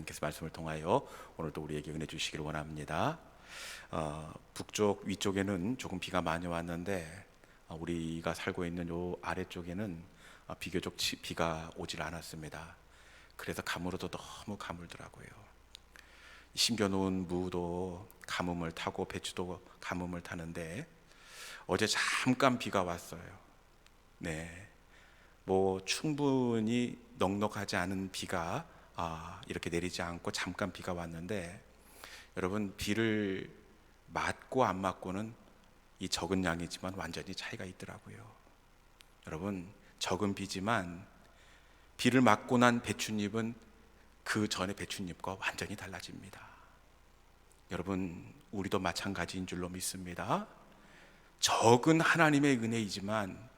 하나님께서 말씀을 통하여 오늘도 우리에게 은혜 주시기를 원합니다. 북쪽 위쪽에는 조금 비가 많이 왔는데 우리가 살고 있는 요 아래쪽에는 비교적 비가 오질 않았습니다. 그래서 가물어도 너무 가물더라고요. 심겨놓은 무도 가뭄을 타고 배추도 가뭄을 타는데 어제 잠깐 비가 왔어요. 네, 뭐 충분히 넉넉하지 않은 비가 이렇게 내리지 않고 잠깐 비가 왔는데, 여러분 비를 맞고 안 맞고는 이 적은 양이지만 완전히 차이가 있더라고요. 여러분, 적은 비지만 비를 맞고 난 배춧잎은 그 전에 배춧잎과 완전히 달라집니다. 여러분, 우리도 마찬가지인 줄로 믿습니다. 적은 하나님의 은혜이지만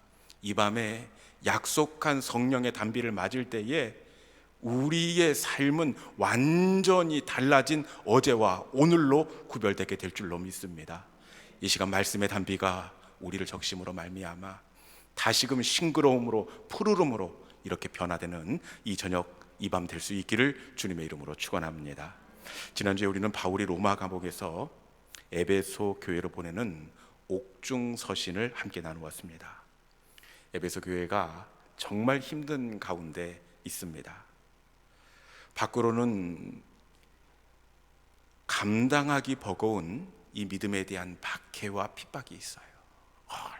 이 밤에 약속한 성령의 단비를 맞을 때에 우리의 삶은 완전히 달라진 어제와 오늘로 구별되게 될 줄로 믿습니다. 이 시간 말씀의 단비가 우리를 적심으로 말미암아 다시금 싱그러움으로 푸르름으로 이렇게 변화되는 이 저녁 이 밤 될 수 있기를 주님의 이름으로 축원합니다. 지난주에 우리는 바울이 로마 감옥에서 에베소 교회로 보내는 옥중 서신을 함께 나누었습니다. 에베소 교회가 정말 힘든 가운데 있습니다. 밖으로는 감당하기 버거운 이 믿음에 대한 박해와 핍박이 있어요.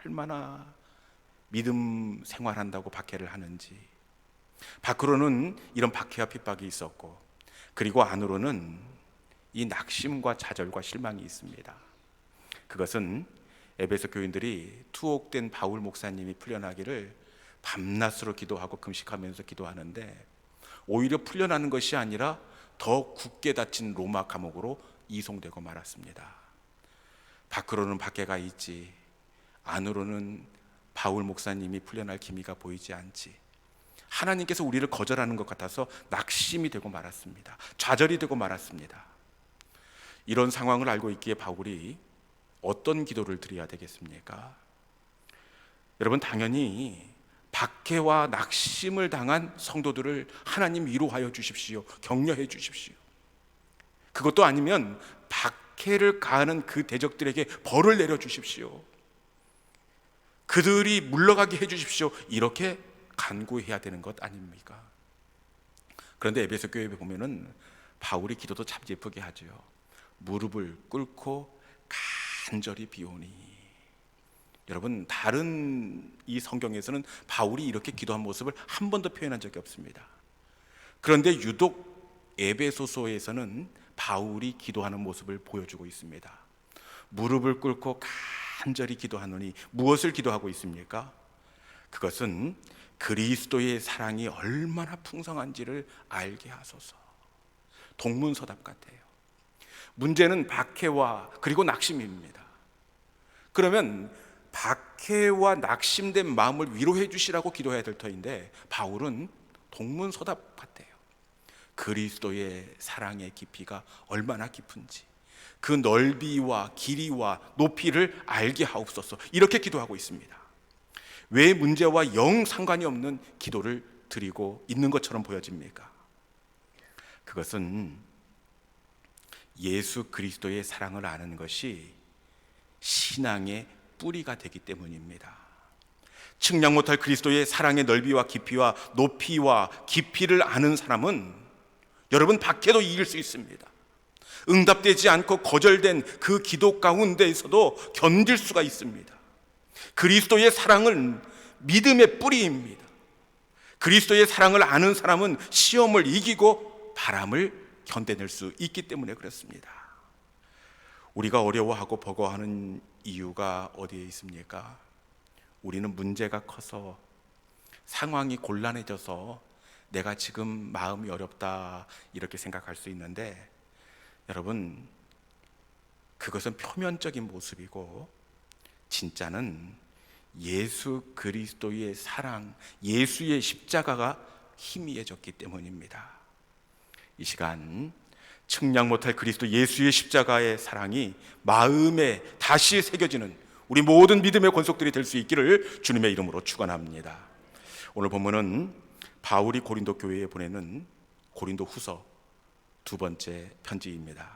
얼마나 믿음 생활한다고 박해를 하는지. 밖으로는 이런 박해와 핍박이 있었고, 그리고 안으로는 이 낙심과 좌절과 실망이 있습니다. 그것은 에베소 교인들이 투옥된 바울 목사님이 풀려나기를 밤낮으로 기도하고 금식하면서 기도하는데, 오히려 풀려나는 것이 아니라 더 굳게 닫힌 로마 감옥으로 이송되고 말았습니다. 밖으로는 박해가 있지, 안으로는 바울 목사님이 풀려날 기미가 보이지 않지. 하나님께서 우리를 거절하는 것 같아서 낙심이 되고 말았습니다. 좌절이 되고 말았습니다. 이런 상황을 알고 있기에 바울이 어떤 기도를 드려야 되겠습니까? 여러분, 당연히 박해와 낙심을 당한 성도들을 하나님 위로하여 주십시오. 격려해 주십시오. 그것도 아니면 박해를 가하는 그 대적들에게 벌을 내려 주십시오. 그들이 물러가게 해 주십시오. 이렇게 간구해야 되는 것 아닙니까? 그런데 에베소 교회에 보면은 바울이 기도도 참 예쁘게 하죠. 무릎을 꿇고 간절히 비오니. 여러분, 다른 이 성경에서는 바울이 이렇게 기도한 모습을 한 번도 표현한 적이 없습니다. 그런데 유독 에베소서에서는 바울이 기도하는 모습을 보여주고 있습니다. 무릎을 꿇고 간절히 기도하노니 무엇을 기도하고 있습니까? 그것은 그리스도의 사랑이 얼마나 풍성한지를 알게 하소서. 동문서답 같아요. 문제는 박해와 그리고 낙심입니다. 그러면 박해와 낙심된 마음을 위로해 주시라고 기도해야 될 터인데, 바울은 동문서답 같아요. 그리스도의 사랑의 깊이가 얼마나 깊은지, 그 넓이와 길이와 높이를 알게 하옵소서, 이렇게 기도하고 있습니다. 왜 문제와 영 상관이 없는 기도를 드리고 있는 것처럼 보여집니까? 그것은 예수 그리스도의 사랑을 아는 것이 신앙의 뿌리가 되기 때문입니다. 측량 못할 그리스도의 사랑의 넓이와 깊이와 높이와 깊이를 아는 사람은 여러분, 박해도 이길 수 있습니다. 응답되지 않고 거절된 그 기도 가운데에서도 견딜 수가 있습니다. 그리스도의 사랑은 믿음의 뿌리입니다. 그리스도의 사랑을 아는 사람은 시험을 이기고 바람을 견뎌낼 수 있기 때문에 그렇습니다. 우리가 어려워하고 버거워하는 이유가 어디에 있습니까? 우리는 문제가 커서, 상황이 곤란해져서 내가 지금 마음이 어렵다 이렇게 생각할 수 있는데, 여러분, 그것은 표면적인 모습이고 진짜는 예수 그리스도의 사랑, 예수의 십자가가 희미해졌기 때문입니다. 이 시간 측량 못할 그리스도 예수의 십자가의 사랑이 마음에 다시 새겨지는 우리 모든 믿음의 권속들이 될 수 있기를 주님의 이름으로 축원합니다. 오늘 본문은 바울이 고린도 교회에 보내는 고린도 후서 두 번째 편지입니다.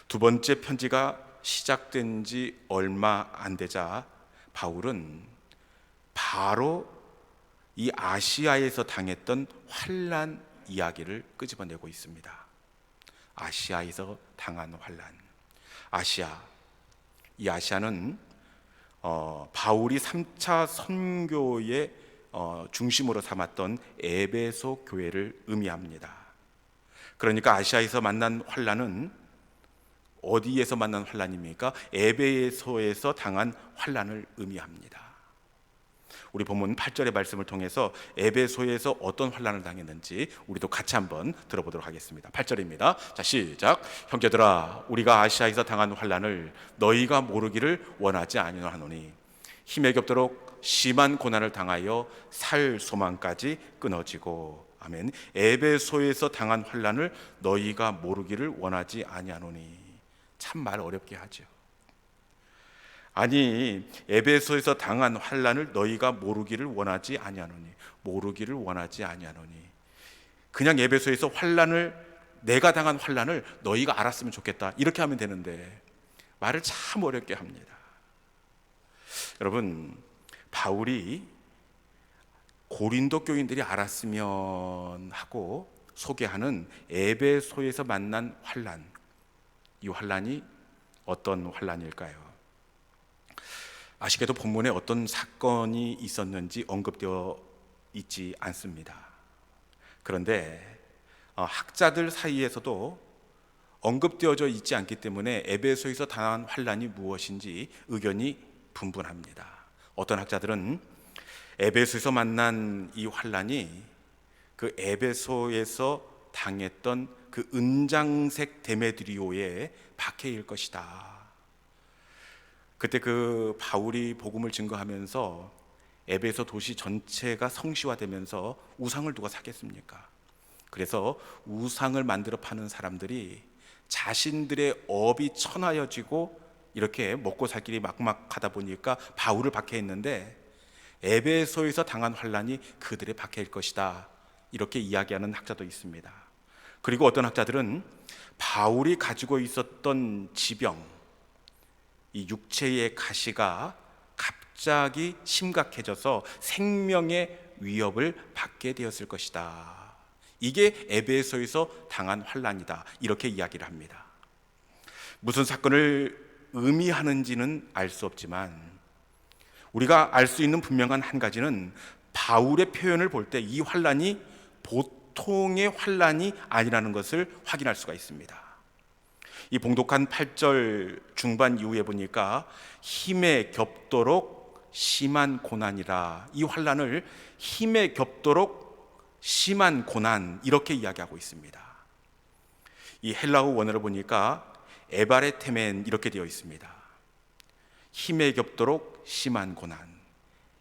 두 번째 편지가 시작된 지 얼마 안 되자 바울은 바로 이 아시아에서 당했던 환난 이야기를 끄집어내고 있습니다. 아시아에서 당한 환난. 이 아시아는 바울이 3차 선교의 중심으로 삼았던 에베소 교회를 의미합니다. 그러니까 아시아에서 만난 환난은 어디에서 만난 환난입니까? 에베소에서 당한 환난을 의미합니다. 우리 본문 8절의 말씀을 통해서 에베소에서 어떤 환난을 당했는지 우리도 같이 한번 들어보도록 하겠습니다. 8절입니다. 자, 시작. 형제들아, 우리가 아시아에서 당한 환난을 너희가 모르기를 원하지 아니하노니 힘에 겹도록 심한 고난을 당하여 살 소망까지 끊어지고. 아멘. 에베소에서 당한 환난을 너희가 모르기를 원하지 아니하노니. 참 말 어렵게 하죠. 아니, 에베소에서 당한 환난을 너희가 모르기를 원하지 아니하노니. 모르기를 원하지 아니하노니. 그냥 에베소에서 내가 당한 환난을 너희가 알았으면 좋겠다, 이렇게 하면 되는데 말을 참 어렵게 합니다. 여러분, 바울이 고린도 교인들이 알았으면 하고 소개하는 에베소에서 만난 환난, 이 환난이 어떤 환난일까요? 아쉽게도 본문에 어떤 사건이 있었는지 언급되어 있지 않습니다. 그런데 학자들 사이에서도 언급되어져 있지 않기 때문에 에베소에서 당한 환난이 무엇인지 의견이 분분합니다. 어떤 학자들은 에베소에서 만난 이 환난이 그 에베소에서 당했던 그 은장색 데메드리오의 박해일 것이다. 그때 그 바울이 복음을 증거하면서 에베소 도시 전체가 성시화되면서 우상을 누가 사겠습니까? 그래서 우상을 만들어 파는 사람들이 자신들의 업이 천하여지고 이렇게 먹고 살 길이 막막하다 보니까 바울을 박해했는데 에베소에서 당한 환난이 그들의 박해일 것이다, 이렇게 이야기하는 학자도 있습니다. 그리고 어떤 학자들은 바울이 가지고 있었던 지병, 이 육체의 가시가 갑자기 심각해져서 생명의 위협을 받게 되었을 것이다, 이게 에베소에서 당한 환난이다, 이렇게 이야기를 합니다. 무슨 사건을 의미하는지는 알 수 없지만 우리가 알 수 있는 분명한 한 가지는 바울의 표현을 볼 때 이 환난이 보통의 환난이 아니라는 것을 확인할 수가 있습니다. 이 봉독한 8절 중반 이후에 보니까 힘에 겹도록 심한 고난이라, 이 환난을 힘에 겹도록 심한 고난, 이렇게 이야기하고 있습니다. 이 헬라어 원어를 보니까 에바레테멘, 이렇게 되어 있습니다. 힘에 겹도록 심한 고난.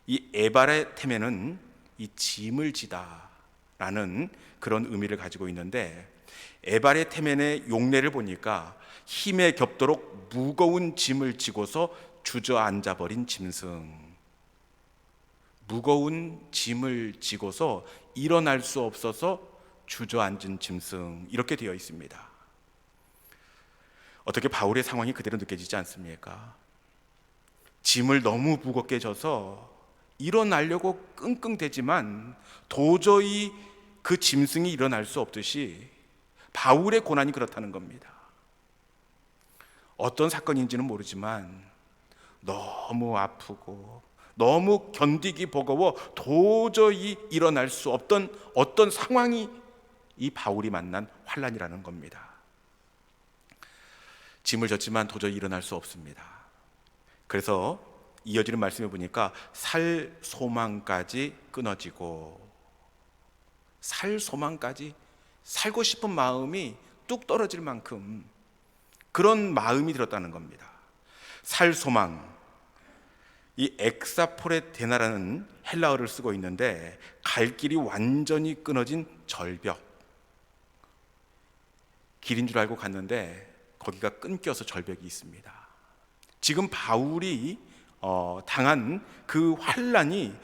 이 에바레테멘은 이 짐을 지다 라는 그런 의미를 가지고 있는데, 에바레테멘의 용례를 보니까 힘에 겹도록 무거운 짐을 지고서 주저앉아 버린 짐승, 무거운 짐을 지고서 일어날 수 없어서 주저앉은 짐승, 이렇게 되어 있습니다. 어떻게 바울의 상황이 그대로 느껴지지 않습니까? 짐을 너무 무겁게 져서 일어나려고 끙끙대지만 도저히 그 짐승이 일어날 수 없듯이 바울의 고난이 그렇다는 겁니다. 어떤 사건인지는 모르지만 너무 아프고 너무 견디기 버거워 도저히 일어날 수 없던 어떤 상황이 이 바울이 만난 환난이라는 겁니다. 짐을 졌지만 도저히 일어날 수 없습니다. 그래서 이어지는 말씀에 보니까 살 소망까지 끊어지고, 살 소망까지, 살고 싶은 마음이 뚝 떨어질 만큼 그런 마음이 들었다는 겁니다. 살 소망, 이 엑사포레테나라는 헬라어를 쓰고 있는데 갈 길이 완전히 끊어진 절벽, 길인 줄 알고 갔는데 거기가 끊겨서 절벽이 있습니다. 지금 바울이 당한 그 환난이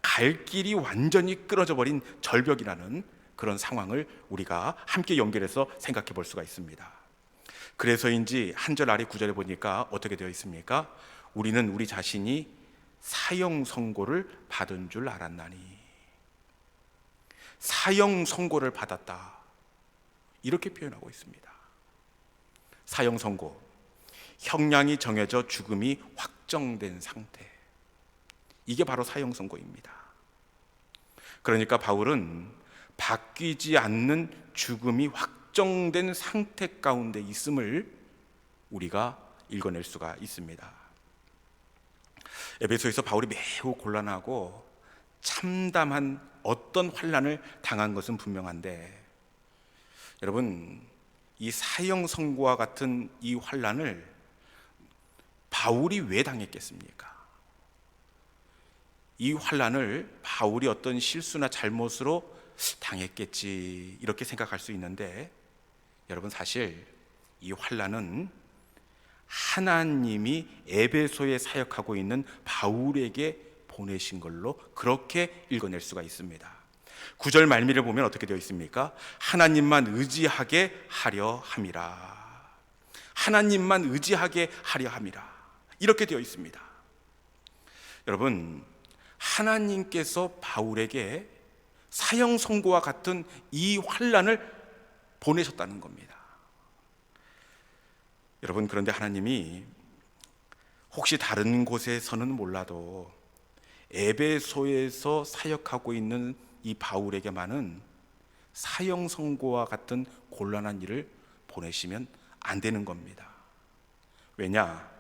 갈 길이 완전히 끊어져 버린 절벽이라는 그런 상황을 우리가 함께 연결해서 생각해 볼 수가 있습니다. 그래서인지 한 절 아래 9절에 보니까 어떻게 되어 있습니까? 우리는 우리 자신이 사형 선고를 받은 줄 알았나니. 사형 선고를 받았다, 이렇게 표현하고 있습니다. 사형 선고, 형량이 정해져 죽음이 확정된 상태, 이게 바로 사형 선고입니다. 그러니까 바울은 바뀌지 않는 죽음이 확정된 상태 가운데 있음을 우리가 읽어낼 수가 있습니다. 에베소에서 바울이 매우 곤란하고 참담한 어떤 환난을 당한 것은 분명한데, 여러분, 이 사형 선고와 같은 이 환난을 바울이 왜 당했겠습니까? 이 환난을 바울이 어떤 실수나 잘못으로 당했겠지, 이렇게 생각할 수 있는데, 여러분, 사실 이 환난은 하나님이 에베소에 사역하고 있는 바울에게 보내신 걸로 그렇게 읽어낼 수가 있습니다. 9절 말미를 보면 어떻게 되어 있습니까? 하나님만 의지하게 하려 함이라. 하나님만 의지하게 하려 함이라, 이렇게 되어 있습니다. 여러분, 하나님께서 바울에게 사형 선고와 같은 이 환난을 보내셨다는 겁니다. 여러분, 그런데 하나님이 혹시 다른 곳에서는 몰라도 에베소에서 사역하고 있는 이 바울에게만은 사형 선고와 같은 곤란한 일을 보내시면 안 되는 겁니다. 왜냐?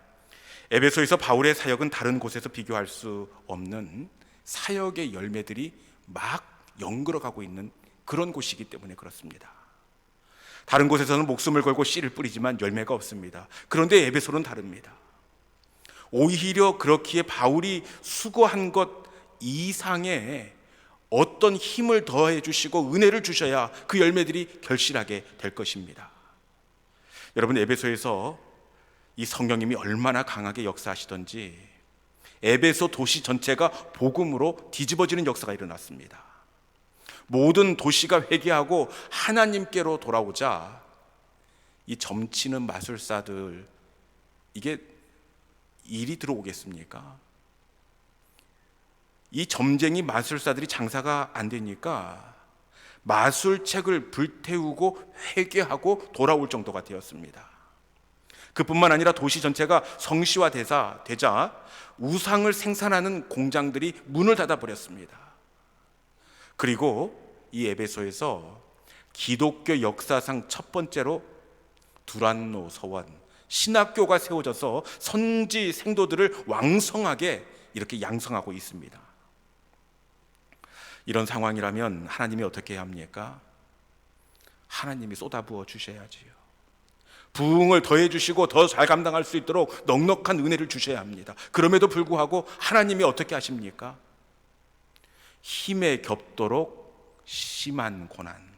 에베소에서 바울의 사역은 다른 곳에서 비교할 수 없는 사역의 열매들이 막 연걸어가고 있는 그런 곳이기 때문에 그렇습니다. 다른 곳에서는 목숨을 걸고 씨를 뿌리지만 열매가 없습니다. 그런데 에베소는 다릅니다. 오히려 그렇기에 바울이 수고한 것 이상의 어떤 힘을 더해 주시고 은혜를 주셔야 그 열매들이 결실하게 될 것입니다. 여러분, 에베소에서 이 성령님이 얼마나 강하게 역사하시던지 에베소 도시 전체가 복음으로 뒤집어지는 역사가 일어났습니다. 모든 도시가 회개하고 하나님께로 돌아오자 이 점치는 마술사들, 이게 일이 들어오겠습니까? 이 점쟁이 마술사들이 장사가 안 되니까 마술책을 불태우고 회개하고 돌아올 정도가 되었습니다. 그뿐만 아니라 도시 전체가 성시화되자 우상을 생산하는 공장들이 문을 닫아버렸습니다. 그리고 이 에베소에서 기독교 역사상 첫 번째로 두란노 서원, 신학교가 세워져서 선지 생도들을 왕성하게 이렇게 양성하고 있습니다. 이런 상황이라면 하나님이 어떻게 해야 합니까? 하나님이 쏟아부어 주셔야지요. 부흥을 더해 주시고 더 잘 감당할 수 있도록 넉넉한 은혜를 주셔야 합니다. 그럼에도 불구하고 하나님이 어떻게 하십니까? 힘에 겹도록 심한 고난,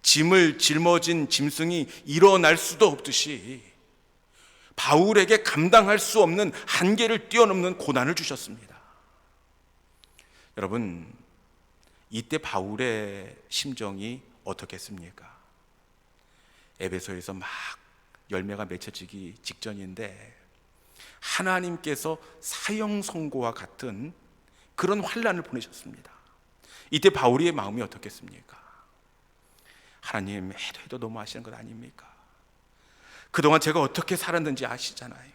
짐을 짊어진 짐승이 일어날 수도 없듯이 바울에게 감당할 수 없는 한계를 뛰어넘는 고난을 주셨습니다. 여러분, 이때 바울의 심정이 어떻겠습니까? 에베소에서 막 열매가 맺혀지기 직전인데 하나님께서 사형 선고와 같은 그런 환난을 보내셨습니다. 이때 바울의 마음이 어떻겠습니까? 하나님, 해도 너무 하시는 것 아닙니까? 그동안 제가 어떻게 살았는지 아시잖아요.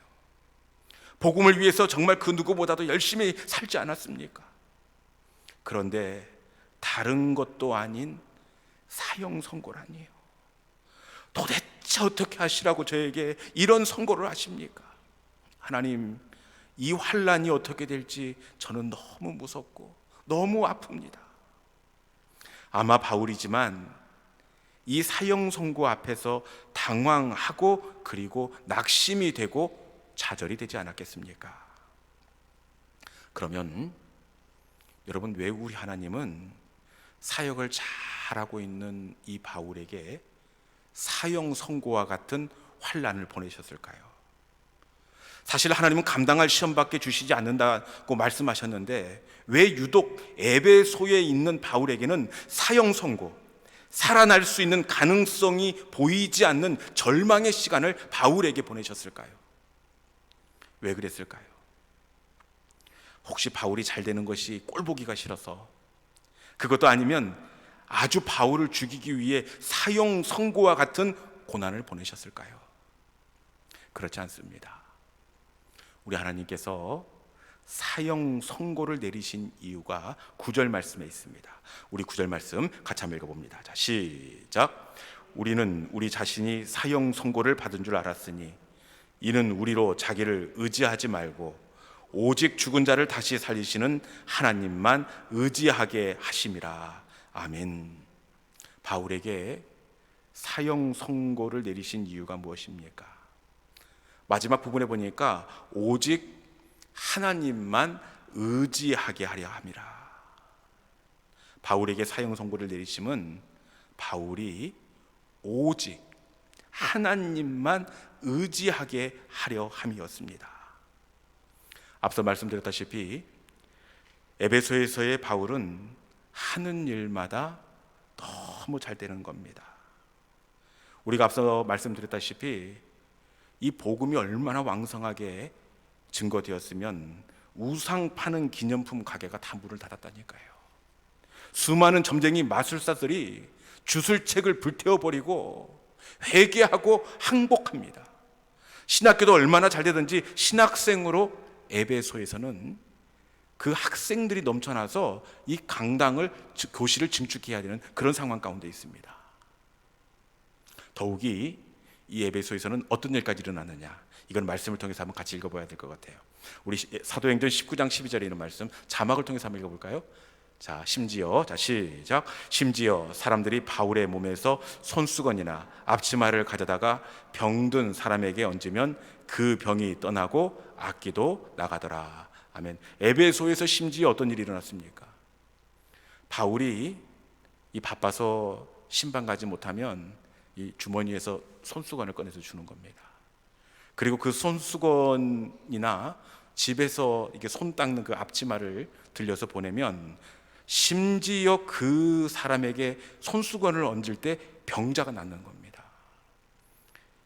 복음을 위해서 정말 그 누구보다도 열심히 살지 않았습니까? 그런데 다른 것도 아닌 사형 선고라니요. 도대체 어떻게 하시라고 저에게 이런 선고를 하십니까? 하나님, 이 환난이 어떻게 될지 저는 너무 무섭고 너무 아픕니다. 아마 바울이지만 이 사형 선고 앞에서 당황하고 그리고 낙심이 되고 좌절이 되지 않았겠습니까? 그러면 여러분, 왜 우리 하나님은 사역을 잘하고 있는 이 바울에게 사형 선고와 같은 환난을 보내셨을까요? 사실 하나님은 감당할 시험밖에 주시지 않는다고 말씀하셨는데 왜 유독 에베소에 있는 바울에게는 사형 선고, 살아날 수 있는 가능성이 보이지 않는 절망의 시간을 바울에게 보내셨을까요? 왜 그랬을까요? 혹시 바울이 잘 되는 것이 꼴보기가 싫어서, 그것도 아니면 아주 바울을 죽이기 위해 사형 선고와 같은 고난을 보내셨을까요? 그렇지 않습니다. 우리 하나님께서 사형 선고를 내리신 이유가 9절 말씀에 있습니다. 우리 9절 말씀 같이 한번 읽어봅니다. 자, 시작. 우리는 우리 자신이 사형 선고를 받은 줄 알았으니 이는 우리로 자기를 의지하지 말고 오직 죽은 자를 다시 살리시는 하나님만 의지하게 하심이라. 아멘. 바울에게 사형 선고를 내리신 이유가 무엇입니까? 마지막 부분에 보니까 오직 하나님만 의지하게 하려 함이라. 바울에게 사형 선고를 내리심은 바울이 오직 하나님만 의지하게 하려 함이었습니다. 앞서 말씀드렸다시피 에베소에서의 바울은 하는 일마다 너무 잘 되는 겁니다. 우리가 앞서 말씀드렸다시피 이 복음이 얼마나 왕성하게 증거되었으면 우상 파는 기념품 가게가 다 문을 닫았다니까요. 수많은 점쟁이 마술사들이 주술책을 불태워버리고 회개하고 항복합니다. 신학교도 얼마나 잘 되든지 신학생으로 에베소에서는 그 학생들이 넘쳐나서 이 강당을, 교실을 증축해야 되는 그런 상황 가운데 있습니다. 더욱이 이 에베소에서는 어떤 일까지 일어났느냐, 이건 말씀을 통해서 한번 같이 읽어봐야 될 것 같아요. 우리 사도행전 19장 12절에 있는 말씀 자막을 통해서 한번 읽어볼까요? 자, 심지어, 자 시작. 심지어 사람들이 바울의 몸에서 손수건이나 앞치마를 가져다가 병든 사람에게 얹으면 그 병이 떠나고 악기도 나가더라. 아멘. 에베소에서 심지어 어떤 일이 일어났습니까? 바울이 이 바빠서 신방 가지 못하면 이 주머니에서 손수건을 꺼내서 주는 겁니다. 그리고 그 손수건이나 집에서 이게 손 닦는 그 앞치마를 들려서 보내면 심지어 그 사람에게 손수건을 얹을 때 병자가 낫는 겁니다.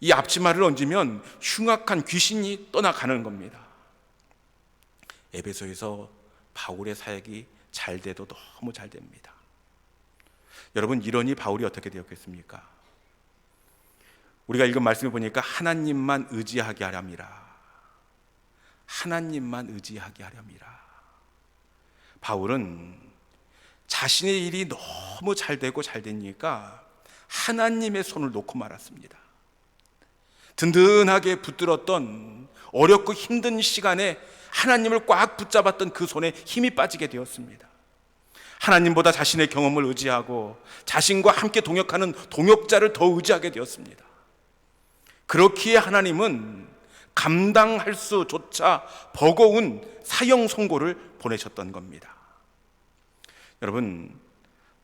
이 앞치마를 얹으면 흉악한 귀신이 떠나가는 겁니다. 에베소에서 바울의 사역이 잘 돼도 너무 잘 됩니다. 여러분, 이러니 바울이 어떻게 되었겠습니까? 우리가 읽은 말씀을 보니까 하나님만 의지하게 하렵니다. 하나님만 의지하게 하렵니다. 바울은 자신의 일이 너무 잘 되고 잘 되니까 하나님의 손을 놓고 말았습니다. 든든하게 붙들었던 어렵고 힘든 시간에 하나님을 꽉 붙잡았던 그 손에 힘이 빠지게 되었습니다. 하나님보다 자신의 경험을 의지하고 자신과 함께 동역하는 동역자를 더 의지하게 되었습니다. 그렇기에 하나님은 감당할 수조차 버거운 사형 선고를 보내셨던 겁니다. 여러분,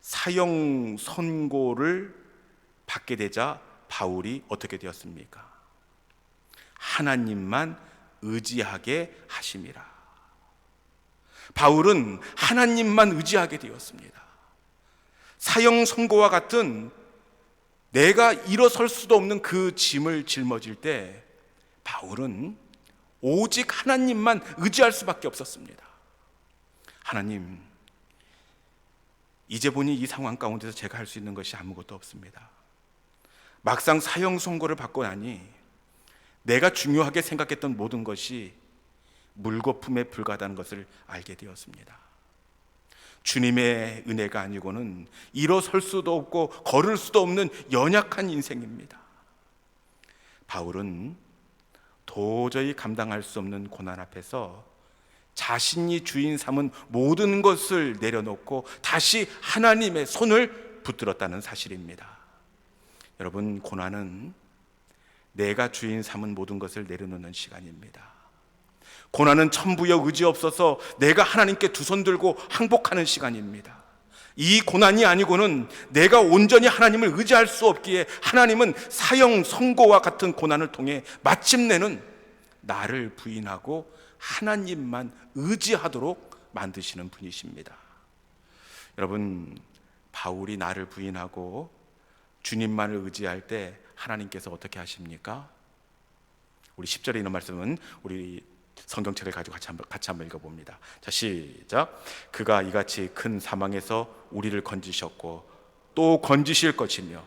사형 선고를 받게 되자 바울이 어떻게 되었습니까? 하나님만 의지하게 하심이라. 바울은 하나님만 의지하게 되었습니다. 사형 선고와 같은 내가 일어설 수도 없는 그 짐을 짊어질 때 바울은 오직 하나님만 의지할 수밖에 없었습니다. 하나님, 이제 보니 이 상황 가운데서 제가 할 수 있는 것이 아무것도 없습니다. 막상 사형 선고를 받고 나니 내가 중요하게 생각했던 모든 것이 물거품에 불과하다는 것을 알게 되었습니다. 주님의 은혜가 아니고는 일어설 수도 없고 걸을 수도 없는 연약한 인생입니다. 바울은 도저히 감당할 수 없는 고난 앞에서 자신이 주인 삼은 모든 것을 내려놓고 다시 하나님의 손을 붙들었다는 사실입니다. 여러분, 고난은 내가 주인 삼은 모든 것을 내려놓는 시간입니다. 고난은 천부여 의지 없어서 내가 하나님께 두 손 들고 항복하는 시간입니다. 이 고난이 아니고는 내가 온전히 하나님을 의지할 수 없기에 하나님은 사형 선고와 같은 고난을 통해 마침내는 나를 부인하고 하나님만 의지하도록 만드시는 분이십니다. 여러분, 바울이 나를 부인하고 주님만을 의지할 때 하나님께서 어떻게 하십니까? 우리 10절에 있는 말씀은 우리 성경책을 가지고 같이 한번 읽어봅니다. 자, 시작. 그가 이같이 큰 사망에서 우리를 건지셨고 또 건지실 것이며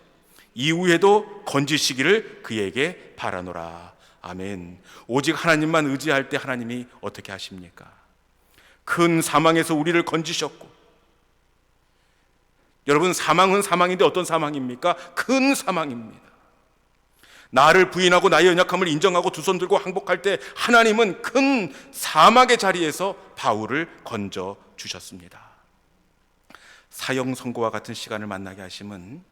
이후에도 건지시기를 그에게 바라노라. 아멘. 오직 하나님만 의지할 때 하나님이 어떻게 하십니까? 큰 사망에서 우리를 건지셨고, 여러분, 사망은 사망인데 어떤 사망입니까? 큰 사망입니다. 나를 부인하고 나의 연약함을 인정하고 두 손 들고 항복할 때 하나님은 큰 사막의 자리에서 바울을 건져 주셨습니다. 사형 선고와 같은 시간을 만나게 하심은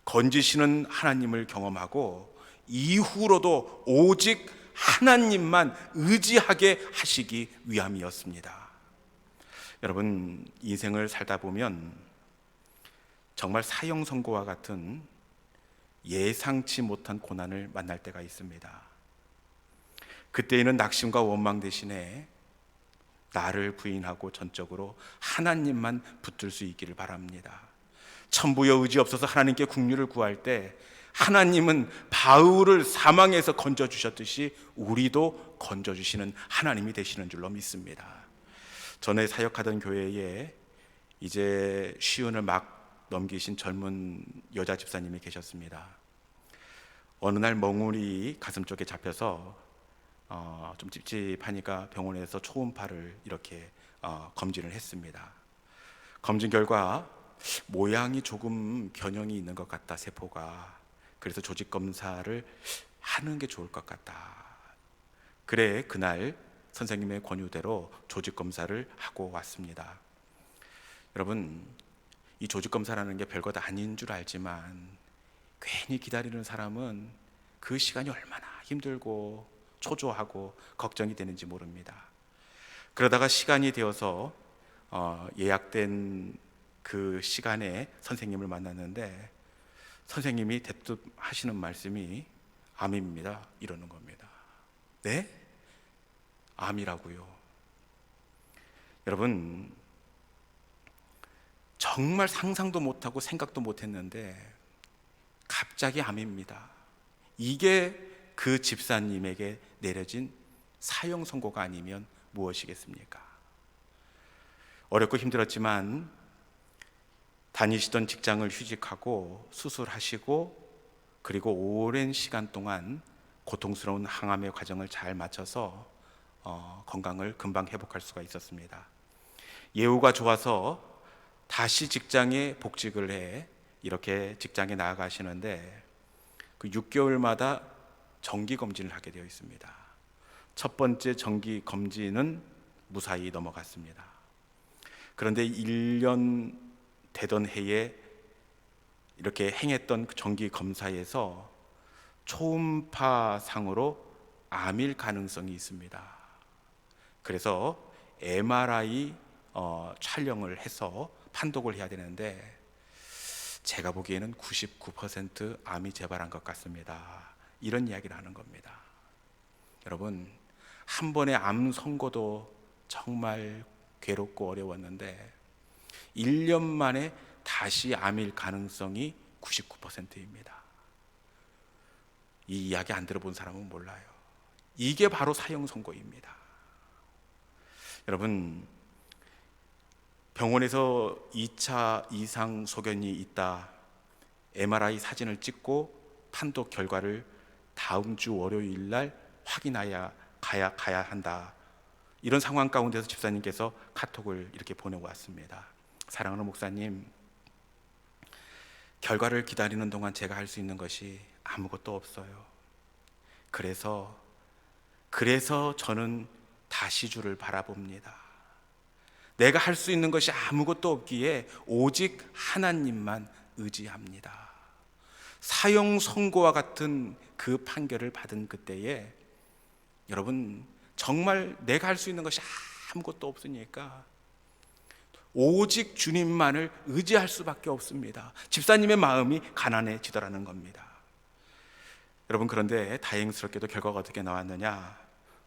건지시는 하나님을 경험하고 이후로도 오직 하나님만 의지하게 하시기 위함이었습니다. 여러분, 인생을 살다 보면 정말 사형 선고와 같은 예상치 못한 고난을 만날 때가 있습니다. 그때에는 낙심과 원망 대신에 나를 부인하고 전적으로 하나님만 붙들 수 있기를 바랍니다. 천부여 의지 없어서 하나님께 국류를 구할 때 하나님은 바울을 사망에서 건져주셨듯이 우리도 건져주시는 하나님이 되시는 줄로 믿습니다. 전에 사역하던 교회에 이제 시운을 막 넘기신 젊은 여자 집사님이 계셨습니다. 어느 날 멍울이 가슴 쪽에 잡혀서 좀 찝찝하니까 병원에서 초음파를 이렇게 검진을 했습니다. 검진 결과 모양이 조금 변형이 있는 것 같다, 세포가. 그래서 조직 검사를 하는 게 좋을 것 같다. 그래, 그날 선생님의 권유대로 조직 검사를 하고 왔습니다. 여러분, 이 조직 검사라는 게 별것 아닌 줄 알지만 괜히 기다리는 사람은 그 시간이 얼마나 힘들고 초조하고 걱정이 되는지 모릅니다. 그러다가 시간이 되어서 예약된 그 시간에 선생님을 만났는데 선생님이 대뜸 하시는 말씀이 암입니다, 이러는 겁니다. 네? 암이라고요? 여러분, 정말 상상도 못하고 생각도 못했는데 갑자기 암입니다. 이게 그 집사님에게 내려진 사형 선고가 아니면 무엇이겠습니까? 어렵고 힘들었지만 다니시던 직장을 휴직하고 수술하시고 그리고 오랜 시간 동안 고통스러운 항암의 과정을 잘 마쳐서 건강을 금방 회복할 수가 있었습니다. 예후가 좋아서 다시 직장에 복직을 해 이렇게 직장에 나아가시는데 그 6개월마다 정기 검진을 하게 되어 있습니다. 첫 번째 정기 검진은 무사히 넘어갔습니다. 그런데 1년 되던 해에 이렇게 행했던 그 정기 검사에서 초음파 상으로 암일 가능성이 있습니다. 그래서 MRI 촬영을 해서 판독을 해야 되는데 제가 보기에는 99% 암이 재발한 것 같습니다. 이런 이야기를 하는 겁니다. 여러분, 한 번의 암 선고도 정말 괴롭고 어려웠는데 1년 만에 다시 암일 가능성이 99%입니다. 이 이야기 안 들어본 사람은 몰라요. 이게 바로 사형 선고입니다. 여러분, 병원에서 2차 이상 소견이 있다, MRI 사진을 찍고 판독 결과를 다음 주 월요일 날 확인하여 가야 한다. 이런 상황 가운데서 집사님께서 카톡을 이렇게 보내고 왔습니다. 사랑하는 목사님, 결과를 기다리는 동안 제가 할 수 있는 것이 아무것도 없어요. 그래서 저는 다시 주를 바라봅니다. 내가 할 수 있는 것이 아무것도 없기에 오직 하나님만 의지합니다. 사형 선고와 같은 그 판결을 받은 그때에 여러분, 정말 내가 할 수 있는 것이 아무것도 없으니까 오직 주님만을 의지할 수밖에 없습니다. 집사님의 마음이 가난해지더라는 겁니다. 여러분, 그런데 다행스럽게도 결과가 어떻게 나왔느냐?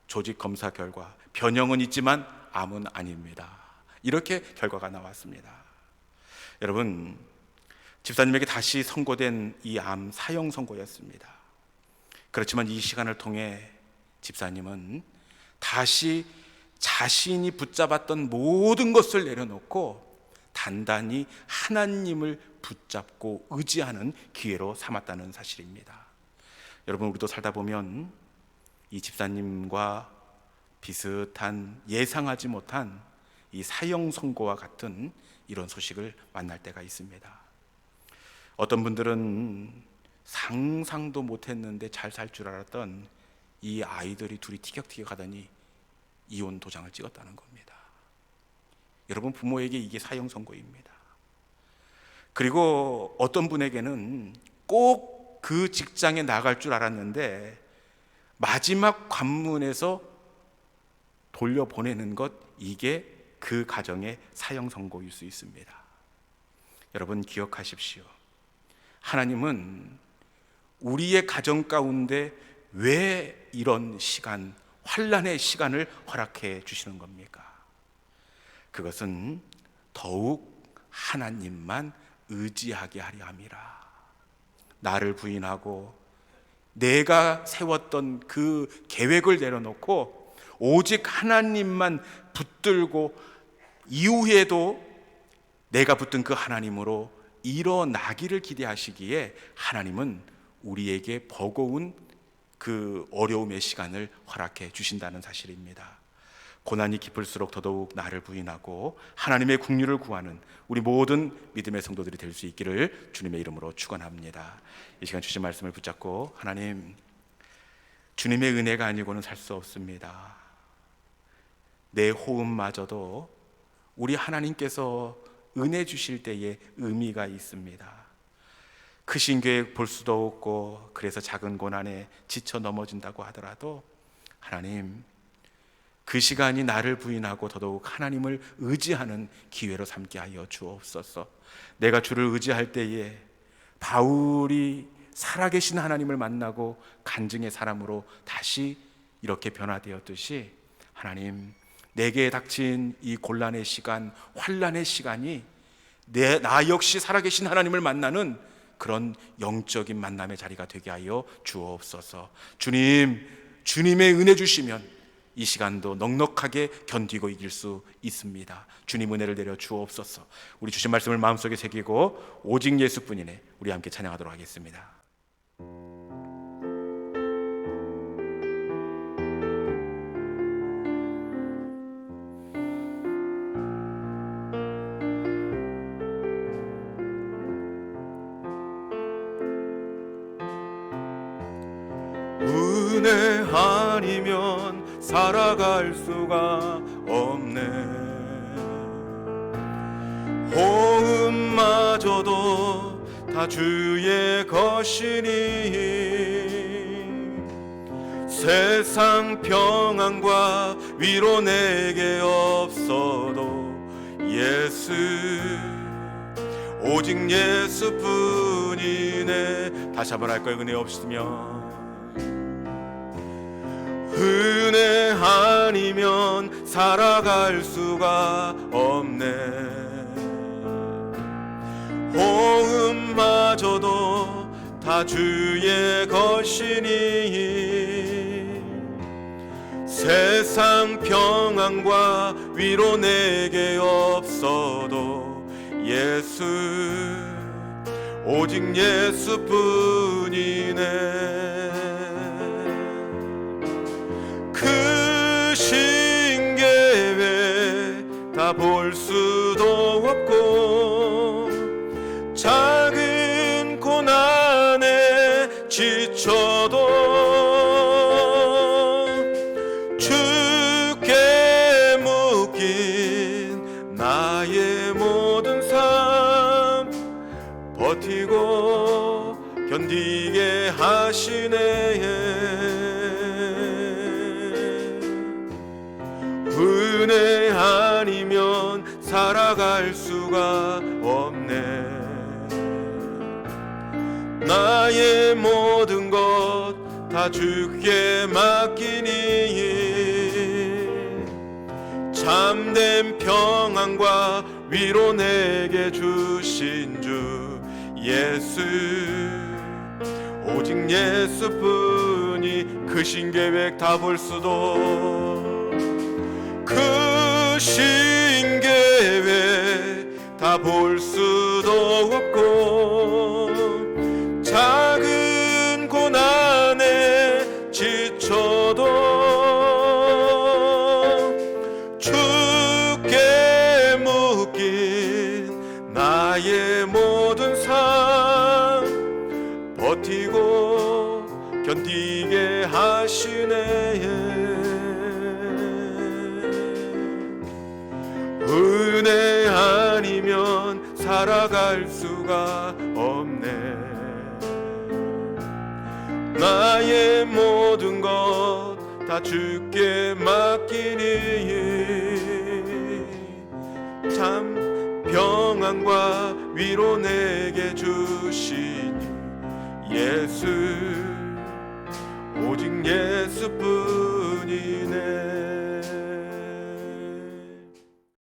조직 검사 결과 변형은 있지만 암은 아닙니다. 이렇게 결과가 나왔습니다. 여러분, 집사님에게 다시 선고된 이 암 사형 선고였습니다. 그렇지만 이 시간을 통해 집사님은 다시 자신이 붙잡았던 모든 것을 내려놓고 단단히 하나님을 붙잡고 의지하는 기회로 삼았다는 사실입니다. 여러분, 우리도 살다 보면 이 집사님과 비슷한 예상하지 못한 이 사형 선고와 같은 이런 소식을 만날 때가 있습니다. 어떤 분들은 상상도 못했는데 잘 살 줄 알았던 이 아이들이 둘이 티격태격 하더니 이혼 도장을 찍었다는 겁니다. 여러분, 부모에게 이게 사형 선고입니다. 그리고 어떤 분에게는 꼭 그 직장에 나갈 줄 알았는데 마지막 관문에서 돌려보내는 것, 이게 그 가정의 사형 선고일 수 있습니다. 여러분, 기억하십시오. 하나님은 우리의 가정 가운데 왜 이런 시간, 환난의 시간을 허락해 주시는 겁니까? 그것은 더욱 하나님만 의지하게 하려 함이라. 나를 부인하고 내가 세웠던 그 계획을 내려놓고 오직 하나님만 붙들고 이후에도 내가 붙든 그 하나님으로 일어나기를 기대하시기에 하나님은 우리에게 버거운 그 어려움의 시간을 허락해 주신다는 사실입니다. 고난이 깊을수록 더더욱 나를 부인하고 하나님의 긍휼을 구하는 우리 모든 믿음의 성도들이 될 수 있기를 주님의 이름으로 축원합니다. 이 시간 주신 말씀을 붙잡고, 하나님, 주님의 은혜가 아니고는 살 수 없습니다. 내 호흡마저도 우리 하나님께서 은혜 주실 때에 의미가 있습니다. 크신 계획 볼 수도 없고 그래서 작은 고난에 지쳐 넘어진다고 하더라도 하나님, 그 시간이 나를 부인하고 더더욱 하나님을 의지하는 기회로 삼게 하여 주옵소서. 내가 주를 의지할 때에 바울이 살아계신 하나님을 만나고 간증의 사람으로 다시 이렇게 변화되었듯이, 하나님, 내게 닥친 이 곤란의 시간, 환난의 시간이 나 역시 살아계신 하나님을 만나는 그런 영적인 만남의 자리가 되게 하여 주옵소서. 주님, 주님의 은혜 주시면 이 시간도 넉넉하게 견디고 이길 수 있습니다. 주님 은혜를 내려 주옵소서. 우리 주신 말씀을 마음속에 새기고 오직 예수뿐이네 우리 함께 찬양하도록 하겠습니다. 은혜 아니면 살아갈 수가 없네. 호흡마저도 다 주의 것이니 세상 평안과 위로 내게 없어도 예수, 오직 예수뿐이네. 다시 한번 할까요? 은혜 없으면, 은혜 아니면 살아갈 수가 없네. 호흡마저도 다 주의 것이니 세상 평안과 위로 내게 없어도 예수, 오직 예수뿐이네. 크신 계획 다 볼 수도 없고 작은 고난에 지쳐도 주께 묶인 나의 모든 삶 버티고 견디게 하시네. 은혜 아니면 살아갈 수가 없네. 나의 모든 것 다 주께 맡기니 참된 평안과 위로 내게 주신 주 예수, 오직 예수뿐이 크신 계획 다 볼 수도, 크신 계획 다 볼 수도 없고, 작은 고난에 지쳐도 주께 묶인 나의 모든 삶 버티고 견디게 하시네. 은혜 아니면 살아갈 수가 없네. 나의 모든 것 다 주께 맡기니 참 평안과 위로 내게 주시니 예수, 오직 예수뿐이네.